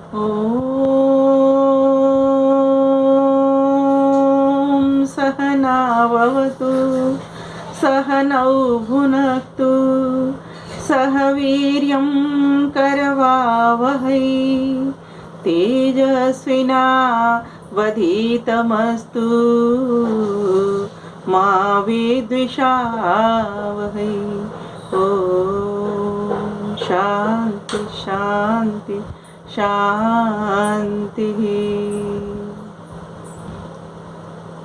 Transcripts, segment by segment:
ॐ सहनाववतु सहनौ भुनक्तु सह वीर्यं करवावहै तेजस्विनावधीतमस्तु मा विद्विषावहै। ॐ शांति शांति शांति।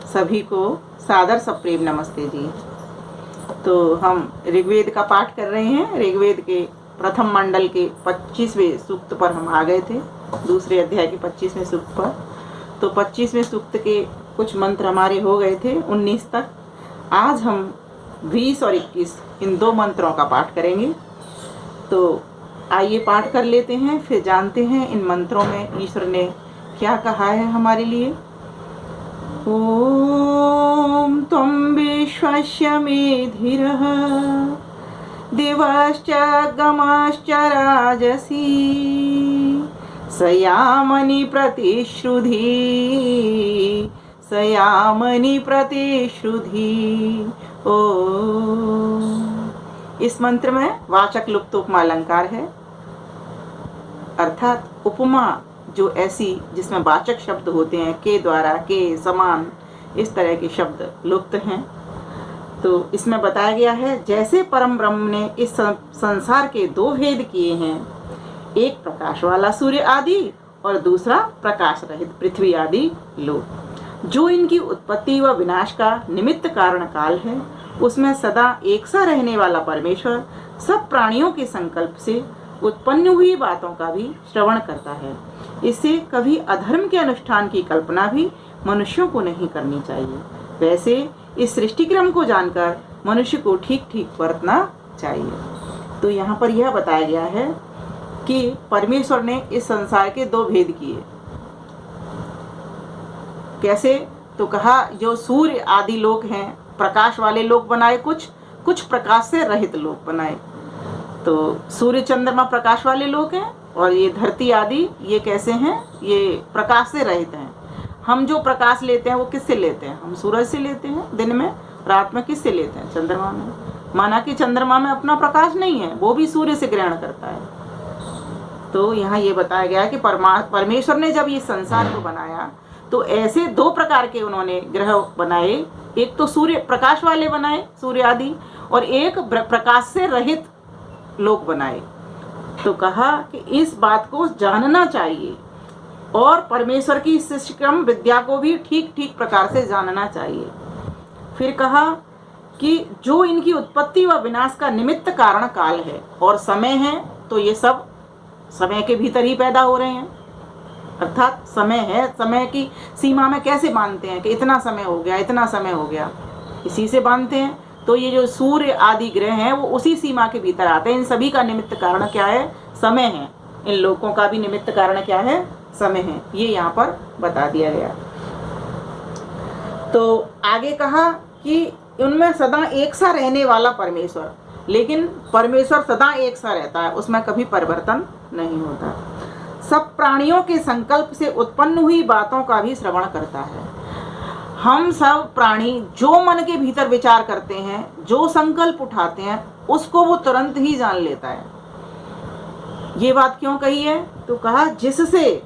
सभी को सादर सप्रेम नमस्ते जी। तो हम ऋग्वेद का पाठ कर रहे हैं। ऋग्वेद के प्रथम मंडल के 25वें सूक्त पर हम आ गए थे, दूसरे अध्याय के 25वें सूक्त पर। तो 25वें सूक्त के कुछ मंत्र हमारे हो गए थे 19 तक। आज हम 20 और 21 इन दो मंत्रों का पाठ करेंगे। तो आइए पाठ कर लेते हैं, फिर जानते हैं इन मंत्रों में ईश्वर ने क्या कहा है हमारे लिए। ओम त्वं विश्वस्य मेधिरः दिवश्च गमश्च राजसी सयामनि प्रतिश्रुधि सयामनि प्रतिश्रुधि। ओम। इस मंत्र में वाचक् लुप्त उपमा अलंकार है, अर्थात उपमा जो ऐसी जिसमें वाचक शब्द होते हैं, के द्वारा, के समान, इस तरह के शब्द लुप्त हैं। तो इसमें बताया गया है जैसे परम ब्रह्म ने इस संसार के दो भेद किए हैं, एक प्रकाश वाला सूर्य आदि और दूसरा प्रकाश रहित पृथ्वी आदि लोक। जो इनकी उत्पत्ति व विनाश का निमित्त कारण काल है, उसमें सदा एक सा रहने वाला परमेश्वर सब प्राणियों के संकल्प से उत्पन्न हुई बातों का भी श्रवण करता है। इससे कभी अधर्म के अनुष्ठान की कल्पना भी मनुष्यों को नहीं करनी चाहिए। वैसे इस सृष्टि क्रम को जानकर मनुष्य को ठीक ठीक बरतना चाहिए। तो यहाँ पर यह बताया गया है कि परमेश्वर ने इस संसार के दो भेद किए। कैसे? तो कहा जो सूर्य आदि लोक हैं, प्रकाश वाले लोक बनाए, कुछ प्रकाश से रहित लोक बनाए। तो सूर्य चंद्रमा प्रकाश वाले लोक हैं और ये धरती आदि ये कैसे हैं? ये प्रकाश से रहित हैं। हम जो प्रकाश लेते हैं वो किससे लेते हैं? हम सूरज से लेते हैं दिन में, रात में किससे लेते हैं? चंद्रमा में। माना कि चंद्रमा में अपना प्रकाश नहीं है, वो भी सूर्य से ग्रहण करता है। तो यहाँ ये बताया गया कि परमेश्वर ने जब ये संसार को बनाया तो ऐसे दो प्रकार के उन्होंने ग्रह बनाए। एक तो सूर्य प्रकाश वाले बनाए, सूर्य आदि, और एक प्रकाश से रहित लोक बनाए। तो कहा कि इस बात को जानना चाहिए और परमेश्वर की सृष्टिक्रम विद्या को भी ठीक ठीक प्रकार से जानना चाहिए। फिर कहा कि जो इनकी उत्पत्ति व विनाश का निमित्त कारण काल है और समय है, तो ये सब समय के भीतर ही पैदा हो रहे हैं। अर्थात समय है, समय की सीमा में कैसे बांधते हैं कि इतना समय हो गया, इतना समय हो गया, इसी से बांधते हैं। तो ये जो सूर्य आदि ग्रह हैं वो उसी सीमा के भीतर आते हैं। इन सभी का निमित्त कारण क्या है? समय है। इन लोकों का भी निमित्त कारण क्या है? समय है। ये यहाँ पर बता दिया गया। तो आगे कहा कि उनमें सदा एक सा रहने वाला परमेश्वर, लेकिन परमेश्वर सदा एक सा रहता है, उसमें कभी परिवर्तन नहीं होता। सब प्राणियों के संकल्प से उत्पन्न हुई बातों का भी श्रवण करता है। हम सब प्राणी जो मन के भीतर विचार करते हैं, जो संकल्प उठाते हैं, उसको वो तुरंत ही जान लेता है। ये बात क्यों कही है? तो कहा जिससे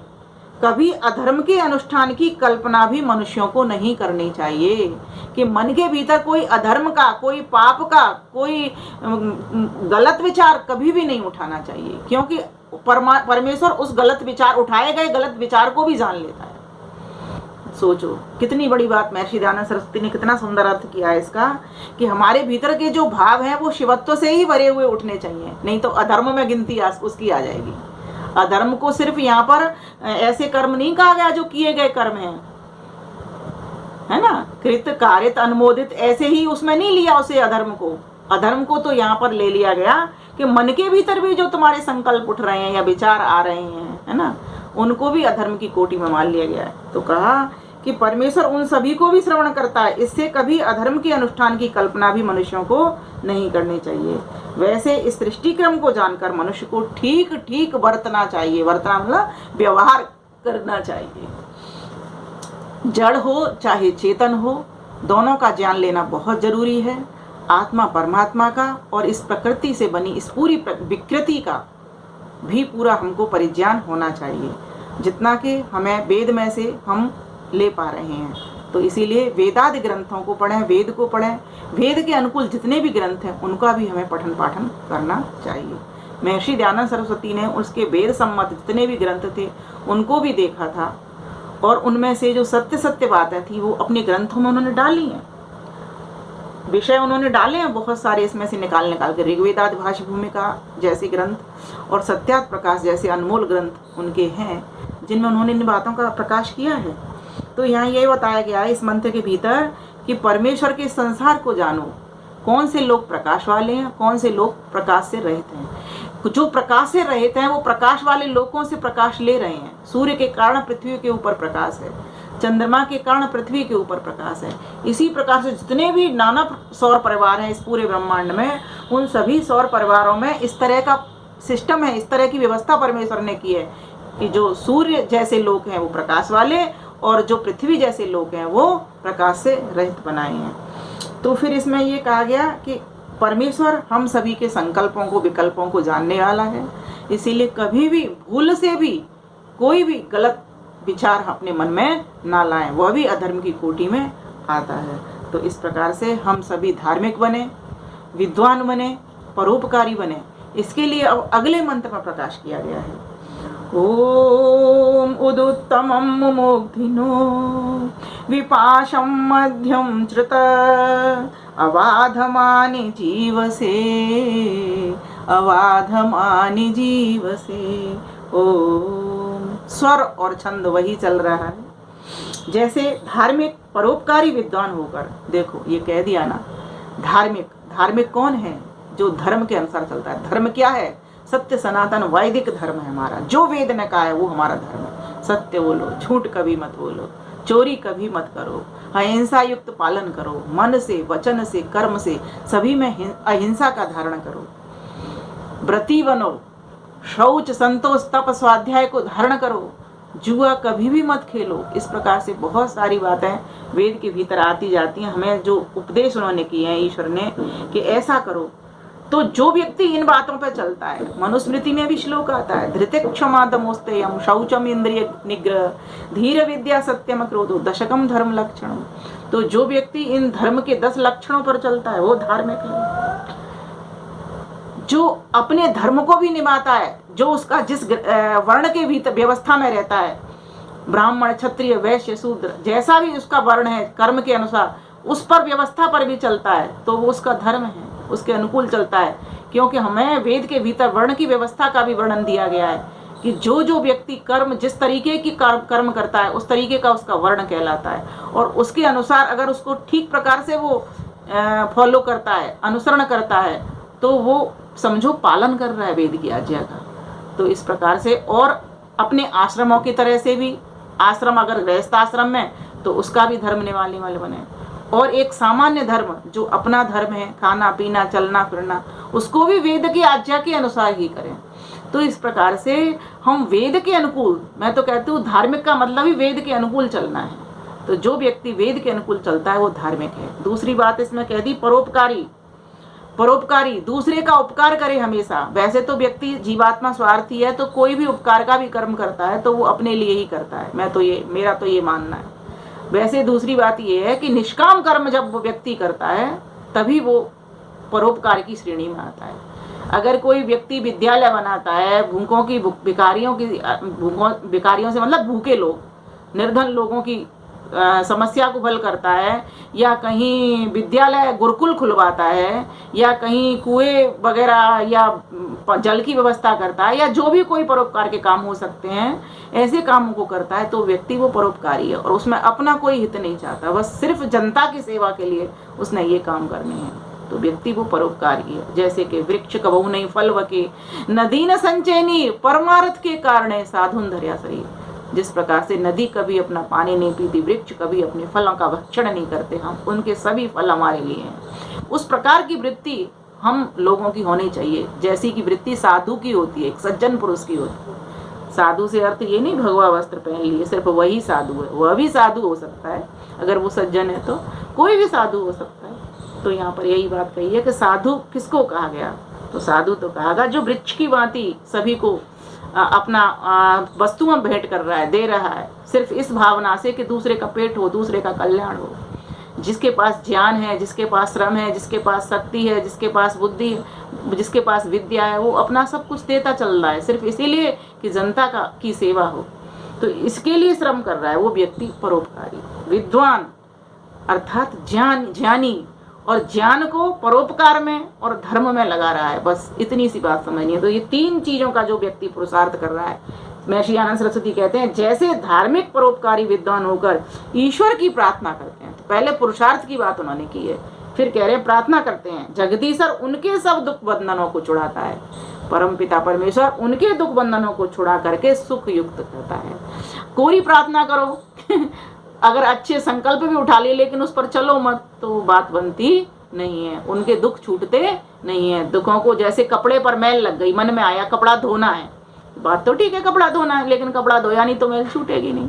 कभी अधर्म के अनुष्ठान की कल्पना भी मनुष्यों को नहीं करनी चाहिए। कि मन के भीतर कोई अधर्म का, कोई पाप का, कोई गलत विचार कभी भी नहीं उठाना चाहिए, क्योंकि परमेश्वर उस गलत विचार, उठाए गए गलत विचार को भी जान लेता है। सोचो कितनी बड़ी बात महर्षि दयानंद सरस्वती ने कितना सुंदर अर्थ किया है इसका, कि हमारे भीतर के जो भाव हैं वो शिवत्व से ही भरे हुए उठने चाहिए, नहीं तो अधर्म में गिनती उसकी आ जाएगी। अधर्म को सिर्फ यहाँ पर ऐसे कर्म नहीं कहा गया जो किए गए कर्म हैं, है ना, कृत कारित अनुमोदित, ऐसे ही उसमें नहीं लिया उसे अधर्म को। अधर्म को तो यहाँ पर ले लिया गया कि मन के भीतर भी जो तुम्हारे संकल्प उठ रहे हैं या विचार आ रहे हैं, है ना, उनको भी अधर्म की कोटि में मान लिया गया है। तो कहा कि परमेश्वर उन सभी को भी श्रवण करता है। इससे कभी अधर्म के अनुष्ठान की कल्पना भी मनुष्यों को नहीं करनी चाहिए। वैसे इस सृष्टि क्रम को जानकर मनुष्य को ठीक ठीक बरतना चाहिए। बरतना मतलब व्यवहार करना चाहिए। जड़ हो चाहे चेतन हो, दोनों का ज्ञान लेना बहुत जरूरी है। आत्मा परमात्मा का और इस प्रकृति से बनी इस पूरी विकृति का भी पूरा हमको परिज्ञान होना चाहिए, जितना कि हमें वेद में से हम ले पा रहे हैं। तो इसीलिए वेदादि ग्रंथों को पढ़ें, वेद को पढ़ें। वेद के अनुकूल जितने भी ग्रंथ हैं उनका भी हमें पठन पाठन करना चाहिए। महर्षि दयानंद सरस्वती ने उसके वेद सम्मत जितने भी ग्रंथ थे उनको भी देखा था, और उनमें से जो सत्य सत्य बातें थी वो अपने ग्रंथों में उन्होंने डाली हैं। विषय उन्होंने डाले हैं बहुत सारे, इसमें से निकाल के ऋग्वेदादि भाष्य भूमिका जैसे ग्रंथ और सत्यार्थ प्रकाश जैसे अनमोल ग्रंथ उनके हैं, जिनमें उन्होंने इन बातों का प्रकाश किया है। तो यहाँ ये बताया गया है इस मंत्र के भीतर कि परमेश्वर के संसार को जानो। कौन से लोग प्रकाश वाले हैं, कौन से लोग प्रकाश से रहित हैं। जो प्रकाश से रहित हैं वो प्रकाश वाले लोगों से प्रकाश ले रहे हैं। सूर्य के कारण पृथ्वी के ऊपर प्रकाश है, चंद्रमा के कारण पृथ्वी के ऊपर प्रकाश है। इसी प्रकार से जितने भी नाना सौर परिवार हैं इस पूरे ब्रह्मांड में, उन सभी सौर परिवारों में इस तरह का सिस्टम है, इस तरह की व्यवस्था परमेश्वर ने की है कि जो सूर्य जैसे लोग हैं वो प्रकाश वाले और जो पृथ्वी जैसे लोग हैं वो प्रकाश से रहित बनाए हैं। तो फिर इसमें ये कहा गया कि परमेश्वर हम सभी के संकल्पों को विकल्पों को जानने वाला है, इसीलिए कभी भी भूल से भी कोई भी गलत विचार अपने मन में ना लाएं, वह भी अधर्म की कोटि में आता है। तो इस प्रकार से हम सभी धार्मिक बने, विद्वान बने, परोपकारी बने। इसके लिए अब अगले मंत्र में प्रकाश किया गया है। ओम उदुत्तमं मुमुग्धिनो विपाशं मध्यम श्रुत अवाधमानि जीवसे अवाधमानि जीवसे। ओम स्वर और छंद वही चल रहा है। जैसे धार्मिक परोपकारी विद्वान होकर, देखो ये कह दिया ना, धार्मिक कौन है? जो धर्म के अनुसार चलता है। धर्म क्या है? सत्य सनातन वैदिक धर्म है हमारा। जो वेद ने कहा है वो हमारा धर्म है। सत्य बोलो, झूठ कभी मत बोलो, चोरी कभी मत करो, अहिंसा युक्त पालन करो, मन से, वचन से, कर्म से सभी में अहिंसा का धारण करो, व्रती बनो, शौच, संतोष, तप, स्वाध्याय को धारण करो, जुआ कभी भी मत खेलो। इस प्रकार से बहुत सारी बातें वेद के भीतर आती जाती हैं। हमें जो उपदेश उन्होंने किए हैं ईश्वर ने कि ऐसा करो, तो जो व्यक्ति इन बातों पर चलता है, मनुस्मृति में भी श्लोक आता है, धृतिक्षमादमोस्तेयम शौचम इंद्रिय निग्रह धीर विद्या सत्यम क्रोधो दशकम धर्म लक्षण। तो जो व्यक्ति इन धर्म के 10 लक्षणों पर चलता है वो धार्मिक है। जो अपने धर्म को भी निभाता है, जो उसका जिस वर्ण के भीतर व्यवस्था में रहता है, ब्राह्मण, क्षत्रिय, वैश्य, शूद्र, जैसा भी उसका वर्ण है कर्म के अनुसार, उस पर व्यवस्था पर भी चलता है तो वो उसका धर्म है, उसके अनुकूल चलता है। क्योंकि हमें वेद के भीतर वर्ण की व्यवस्था का भी वर्णन दिया गया है कि जो जो व्यक्ति कर्म जिस तरीके की कर्म करता है उस तरीके का उसका वर्ण कहलाता है, और उसके अनुसार अगर उसको ठीक प्रकार से वो फॉलो करता है, अनुसरण करता है, तो वो समझो पालन कर रहा है वेद की आज्ञा का। तो इस प्रकार से, और अपने आश्रमों की तरह से भी, आश्रम अगर गृहस्थ आश्रम में तो उसका भी धर्म निभाने वाले बने, और एक सामान्य धर्म जो अपना धर्म है, खाना पीना चलना फिरना, उसको भी वेद की आज्ञा के अनुसार ही करें। तो इस प्रकार से हम वेद के अनुकूल, मैं तो कहती हूँ धार्मिक का मतलब ही वेद के अनुकूल चलना है। तो जो व्यक्ति वेद के अनुकूल चलता है वो धार्मिक है। दूसरी बात इसमें कह दी परोपकारी, दूसरे का उपकार करे हमेशा। वैसे तो व्यक्ति जीवात्मा स्वार्थी है, तो कोई भी उपकार का भी कर्म करता है तो वो अपने लिए ही करता है। मेरा तो ये मानना है। वैसे दूसरी बात ये है कि निष्काम कर्म जब वो व्यक्ति करता है तभी वो परोपकार की श्रेणी में आता है। अगर कोई व्यक्ति विद्यालय बनाता है, भिखारियों से मतलब भूखे लोग, निर्धन लोगों की समस्या को हल करता है, या कहीं विद्यालय गुरुकुल खुलवाता है, या कहीं कुएं वगैरह या जल की व्यवस्था करता है, या जो भी कोई परोपकार के काम हो सकते हैं, ऐसे कामों को करता है, तो व्यक्ति वो परोपकारी है और उसमें अपना कोई हित नहीं चाहता, बस सिर्फ जनता की सेवा के लिए उसने ये काम करने हैं। तो व्यक्ति वो परोपकारी है। जैसे कि वृक्ष कबहु नहीं फल वके, नदी न संचयनी, परमार्थ के कारण साधुन धर्या शरीर। जिस प्रकार से नदी कभी अपना पानी नहीं पीती, वृक्ष कभी अपने फलों का भक्षण नहीं करते, हम उनके सभी फल हमारे लिए हैं, उस प्रकार की वृत्ति हम लोगों की होनी चाहिए, जैसी की वृत्ति साधु की होती है, एक सज्जन पुरुष की होती है। साधु से अर्थ ये नहीं भगवा वस्त्र पहन लिए सिर्फ वही साधु है, वह भी साधु हो सकता है अगर वो सज्जन है, तो कोई भी साधु हो सकता है। तो यहाँ पर यही बात कही है कि साधु किसको कहा गया, तो साधु तो कहा गया जो वृक्ष की भांति सभी को अपना वस्तुएं भेंट कर रहा है, दे रहा है, सिर्फ इस भावना से कि दूसरे का पेट हो, दूसरे का कल्याण हो। जिसके पास ज्ञान है, जिसके पास श्रम है, जिसके पास शक्ति है, जिसके पास बुद्धि है, जिसके पास विद्या है, वो अपना सब कुछ देता चल रहा है सिर्फ इसीलिए कि जनता की सेवा हो, तो इसके लिए श्रम कर रहा है वो व्यक्ति परोपकारी। विद्वान अर्थात ज्ञानी और ज्ञान को परोपकार में और धर्म में लगा रहा है, बस इतनी सी बात समझनी है। तो ये तीन चीजों का जो व्यक्ति पुरुषार्थ कर रहा है, महर्षि आनंद सरस्वती कहते हैं जैसे धार्मिक परोपकारी विद्वान होकर ईश्वर की प्रार्थना करते हैं। तो पहले पुरुषार्थ की बात उन्होंने की है, फिर कह रहे हैं प्रार्थना करते हैं, जगदीश्वर उनके सब दुख बंधनों को छुड़ाता है, परम पिता परमेश्वर उनके दुख बंधनों को छुड़ा करके सुख युक्त करता है। कोरी प्रार्थना करो अगर अच्छे संकल्प भी उठा लिए लेकिन उस पर चलो मत, तो बात बनती नहीं है, उनके दुख छूटते नहीं है। दुखों को जैसे कपड़े पर मैल लग गई, मन में आया कपड़ा धोना है, बात तो ठीक है कपड़ा धोना है, लेकिन कपड़ा धोया नहीं तो मैल छूटेगी नहीं।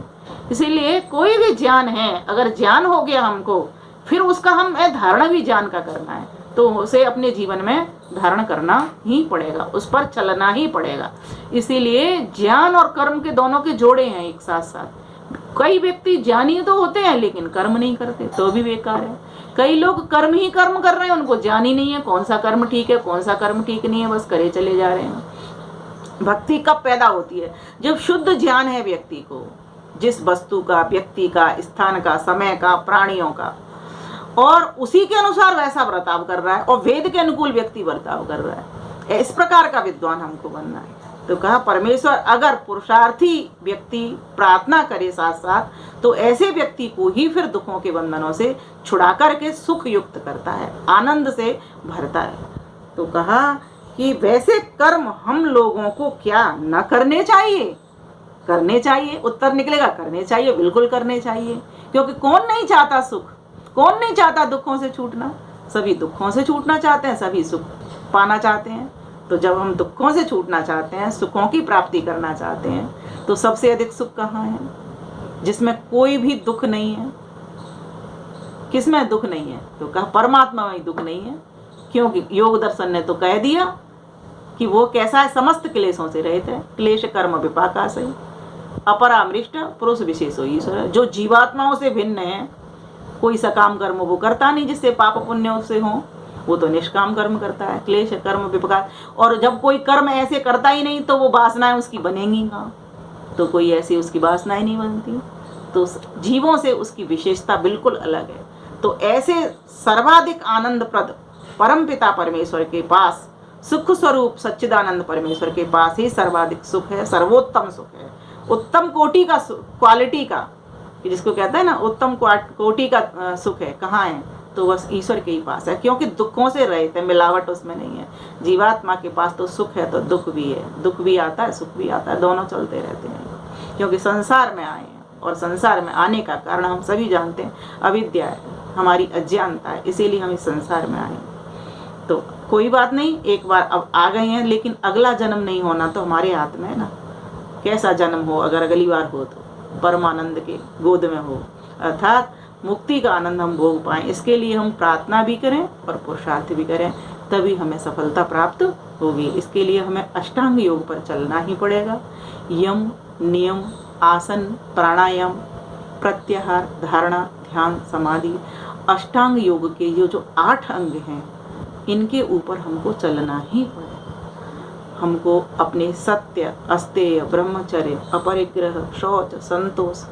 इसीलिए कोई भी ज्ञान है, अगर ज्ञान हो गया हमको, फिर उसका हम धारणा भी ज्ञान का करना है, तो उसे अपने जीवन में धारण करना ही पड़ेगा, उस पर चलना ही पड़ेगा। इसीलिए ज्ञान और कर्म के दोनों के जोड़े हैं एक साथ साथ। कई व्यक्ति ज्ञानी तो होते हैं लेकिन कर्म नहीं करते, तो भी बेकार है। कई लोग कर्म ही कर्म कर रहे हैं, उनको ज्ञान ही नहीं है कौन सा कर्म ठीक है कौन सा कर्म ठीक नहीं है, बस करे चले जा रहे हैं। भक्ति कब पैदा होती है, जब शुद्ध ज्ञान है व्यक्ति को, जिस वस्तु का, व्यक्ति का, स्थान का, समय का, प्राणियों का, और उसी के अनुसार वैसा बर्ताव कर रहा है और वेद के अनुकूल व्यक्ति बर्ताव कर रहा है। इस प्रकार का विद्वान हमको बनना है। तो कहा परमेश्वर अगर पुरुषार्थी व्यक्ति प्रार्थना करे साथ साथ, तो ऐसे व्यक्ति को ही फिर दुखों के बंधनों से छुड़ा करके सुख युक्त करता है, आनंद से भरता है। तो कहा कि वैसे कर्म हम लोगों को क्या न करने चाहिए, करने चाहिए। उत्तर निकलेगा करने चाहिए, बिल्कुल करने चाहिए, क्योंकि कौन नहीं चाहता सुख, कौन नहीं चाहता दुखों से छूटना, सभी दुखों से छूटना चाहते हैं, सभी सुख पाना चाहते हैं। तो जब हम दुखों से छूटना चाहते हैं, सुखों की प्राप्ति करना चाहते हैं, तो सबसे अधिक सुख कहाँ है, जिसमें कोई भी दुख नहीं है। किसमें दुख नहीं है, तो कहा परमात्मा में दुख नहीं है, क्योंकि योग दर्शन ने तो कह दिया कि वो कैसा है, समस्त क्लेशों से रहित है, क्लेश कर्म विपाका से अपरामृष्ट पुरुष विशेषो ईश्वर। जो जीवात्माओं से भिन्न है, कोई सकाम कर्म वो करता नहीं जिससे पाप पुण्य से हो, वो तो निष्काम कर्म करता है, क्लेश कर्म विपाक। और जब कोई कर्म ऐसे करता ही नहीं तो वो वासनाएं उसकी बनेंगी कहाँ, तो कोई ऐसी उसकी वासनाएं नहीं बनती। तो जीवों से उसकी विशेषता बिल्कुल अलग है। तो ऐसे सर्वाधिक आनंदप्रद परम पिता परमेश्वर के पास, सुख स्वरूप सच्चिदानंद परमेश्वर के पास ही सर्वाधिक सुख है, सर्वोत्तम सुख है, उत्तम कोटि का क्वालिटी का, जिसको कहते हैं ना उत्तम कोटि का सुख है। कहाँ है, तो बस ईश्वर के ही पास है, क्योंकि दुखों से रहित है, मिलावट उसमें नहीं है। जीवात्मा के पास तो सुख है तो दुख भी है, दुख भी आता है सुख भी आता है, दोनों चलते रहते हैं, क्योंकि संसार में आए हैं। और संसार में आने का कारण हम सभी जानते हैं, अविद्या है, हमारी अज्ञानता है, इसीलिए हम इस संसार में आए। तो कोई बात नहीं, एक बार अब आ गए हैं, लेकिन अगला जन्म नहीं होना तो हमारे हाथ में है ना, कैसा जन्म हो, अगर अगली बार हो तो परमानंद के गोद में हो, अर्थात मुक्ति का आनंद हम भोग पाएं। इसके लिए हम प्रार्थना भी करें और पुरुषार्थ भी करें, तभी हमें सफलता प्राप्त होगी। इसके लिए हमें अष्टांग योग पर चलना ही पड़ेगा। यम, नियम, आसन, प्राणायाम, प्रत्याहार, धारणा, ध्यान, समाधि, अष्टांग योग के जो 8 अंग हैं, इनके ऊपर हमको चलना ही पड़ेगा। हमको अपने सत्य, अस्तेय, ब्रह्मचर्य, अपरिग्रह, शौच, संतोष,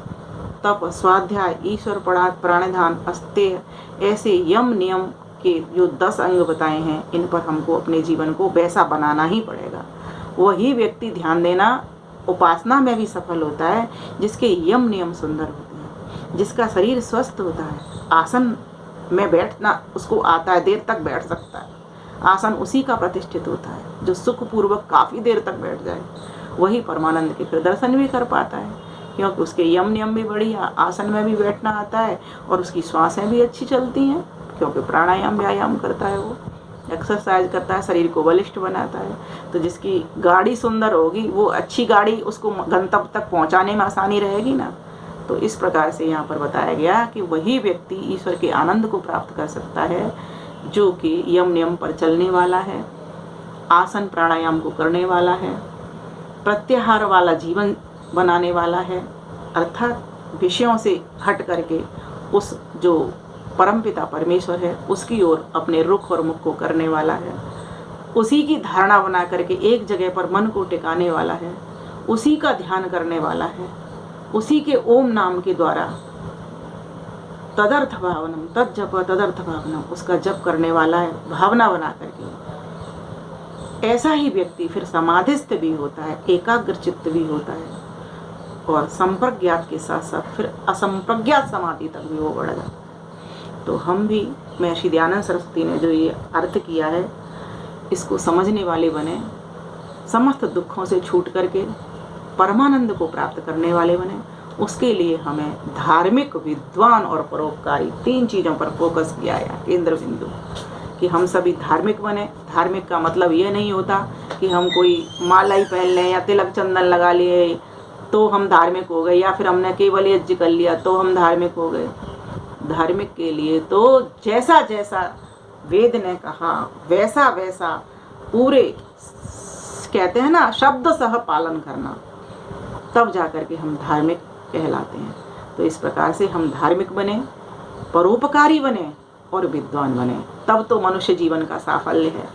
तप, स्वाध्याय, ईश्वर प्राणिधान, अस्तेय, ऐसे यम नियम के जो 10 अंग बताए हैं, इन पर हमको अपने जीवन को वैसा बनाना ही पड़ेगा। वही व्यक्ति, ध्यान देना, उपासना में भी सफल होता है जिसके यम नियम सुंदर होते हैं, जिसका शरीर स्वस्थ होता है, आसन में बैठना उसको आता है, देर तक बैठ सकता है, आसन उसी का प्रतिष्ठित होता है जो सुखपूर्वक काफ़ी देर तक बैठ जाए, वही परमानंद के फिर दर्शन भी कर पाता है। क्योंकि उसके यम नियम भी बढ़िया, आसन में भी बैठना आता है और उसकी श्वासें भी अच्छी चलती हैं, क्योंकि प्राणायाम व्यायाम करता है, वो एक्सरसाइज करता है, शरीर को बलिष्ठ बनाता है। तो जिसकी गाड़ी सुंदर होगी वो अच्छी गाड़ी उसको गंतव्य तक पहुंचाने में आसानी रहेगी ना। तो इस प्रकार से यहाँ पर बताया गया कि वही व्यक्ति ईश्वर के आनंद को प्राप्त कर सकता है जो कि यम नियम पर चलने वाला है, आसन प्राणायाम को करने वाला है, प्रत्याहार वाला जीवन बनाने वाला है, अर्थात विषयों से हट करके उस जो परमपिता परमेश्वर है उसकी ओर अपने रुख और मुख को करने वाला है, उसी की धारणा बना करके एक जगह पर मन को टिकाने वाला है, उसी का ध्यान करने वाला है, उसी के ओम नाम के द्वारा तदर्थ भावनम तज्जप तदर्थ भावनम उसका जप करने वाला है, भावना बना करके। ऐसा ही व्यक्ति फिर समाधिस्थ भी होता है, एकाग्र चित्त भी होता है और संप्रज्ञात के साथ साथ फिर असंप्रज्ञात समाधि तक भी वो बढ़ जाता है। तो हम भी महर्षि दयानंद सरस्वती ने जो ये अर्थ किया है इसको समझने वाले बने, समस्त दुखों से छूट करके परमानंद को प्राप्त करने वाले बने। उसके लिए हमें धार्मिक, विद्वान और परोपकारी 3 चीज़ों पर फोकस किया है, केंद्र बिंदु, कि हम सभी धार्मिक बने। धार्मिक का मतलब ये नहीं होता कि हम कोई माला ही पहन लें या तिलक चंदन लगा लिए तो हम धार्मिक हो गए, या फिर हमने केवल यज्ञ कर लिया तो हम धार्मिक हो गए। धार्मिक के लिए तो जैसा जैसा वेद ने कहा वैसा वैसा पूरे, कहते हैं ना, शब्द सह पालन करना, तब जाकर के हम धार्मिक कहलाते हैं। तो इस प्रकार से हम धार्मिक बने, परोपकारी बने और विद्वान बने, तब तो मनुष्य जीवन का साफल्य है।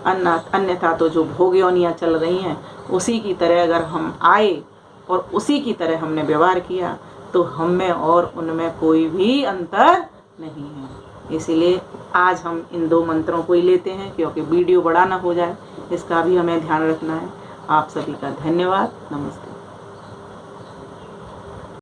अन्यथा तो जो भोग योनियाँ चल रही हैं उसी की तरह अगर हम आए और उसी की तरह हमने व्यवहार किया तो हम में और उनमें कोई भी अंतर नहीं है। इसीलिए आज हम इन 2 मंत्रों को ही लेते हैं, क्योंकि वीडियो बड़ा ना हो जाए, इसका भी हमें ध्यान रखना है। आप सभी का धन्यवाद। नमस्ते।